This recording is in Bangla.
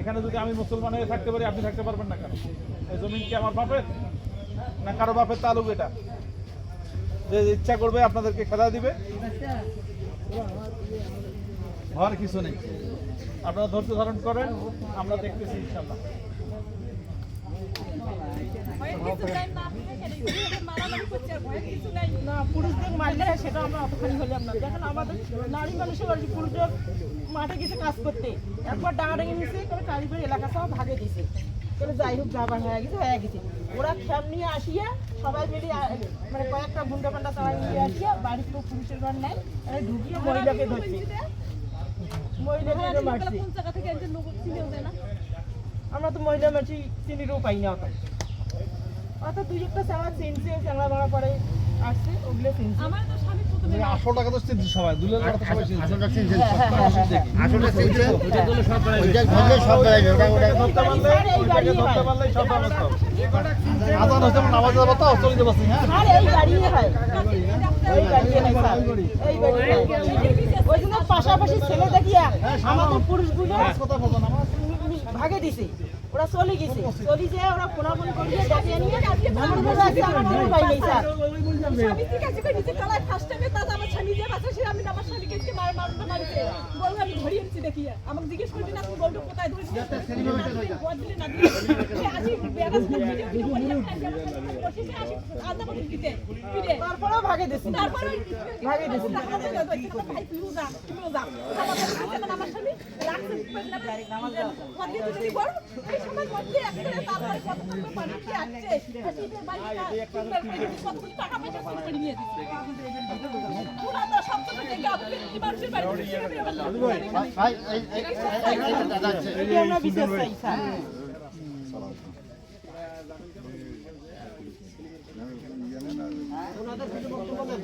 এখানে যদি আমি মুসলমান হয়ে থাকতে পারি, আপনি থাকতে পারবেন না কেন? এই জমিন কি আমার বাপের না কারো বাপের তালুক? এটা যে ইচ্ছা করবে আপনাদেরকে খেলা দিবে, হওয়ার কিছু নেই। আপনারা ধৈর্য ধারণ করেন, আমরা দেখতেছি ইনশাল্লাহ। না, পুরুষদের মারলে সেটা আমরা অতখানি হলাম না। দেখেন আমাদের নারী মানুষের বাড়ি পুরুষদের মাঠে গেছে কাজ করতে, একবার ডাঙাডাঙি নিচ্ছে, তবে কালীপুর এলাকা সব ভাগে দিছে। তবে যাই হোক, যাবার হয়ে গেছে। ওরা খেম নিয়ে আসিয়া সবাই মিলে মানে কয়েকটা গুন্ডা পান্ডা সবাই নিয়ে আসিয়া বাড়ির তো পুরুষের ঘর নেয়, ঢুকিয়ে মহিলাকে ধরছে, মহিলাকে মারছে। আমরা তো মহিলা মারছি, চিনিরও পাই না অত দুই একটা চাঙা চেনছে, চাঙা ভাড়া করে আসছে, ওগুলো চেনছে। আমার তো স্বামী প্রথমে 800 টাকা তো চিনছে সবাই, 2 লাখ টাকা সবাই চিনছে। 800 টাকা চিনছে, 800 টাকা চিনছে, ওইটা দলে সব বেড়ায়, ওইটা ধরলে সব বেড়ায়, ওটা ধরতে পারলেই সব ব্যবস্থা হবে। আজান হইছে, নামাজ যাবো তো, চলে যাবো। হ্যাঁ, আর এই গাড়িয়ে হয়, এই গাড়িয়ে হয় স্যার, এই গাড়িয়ে ওই জন্য পাশাপাশি ছেলে দেখিয়া আমাদের পুরুষগুলো কথা বলবো না আমার। ভাগে দিছে, ওরা চলে গেছে, চলে যেয়ে ওরা ফোনাফোন করিয়ে ডাকিয়ে নিয়ে আমার ঘরে আসছে, আমার ঘরে পাই নাই স্যার। স্বামী ঠিক আছে, কই নিচে তলায় ফার্স্ট টাইমে তাজ আমার স্বামী যে বাচ্চা ছিল, আমি আমার স্বামীকে আজকে মারতে মারিছে, বলবো আমি ধরিয়ে এনেছি দেখিয়া। আমাকে জিজ্ঞেস করবি না তুমি বলতো কোথায় ধরেছি, বল দিলে না দিলে আজি বেগাস ভিডিও ভিডিও করে বসে আসি আজ আমাকে দিতে পিড়ে, তারপরেও ভাগে দিছে, তারপরে ভাগে দিছে। ভাই তুইও যা, তুমিও যা, আমার স্বামী রাখছে মধ্যে তুমি বল এই সময় মধ্যে একটা তারপরে কত পানি কি আসছে হাসিতে বাইরে কত টাকা পয়সা খরচ করে নিয়ে দিচ্ছে পুরা তো সব সময় থেকে আপনি কি মানুষের বাড়ি ভাই এই দাদা আছে, এই আমরা বিশেষ চাই স্যার। ওনাদের কিছু বক্তব্য দেন।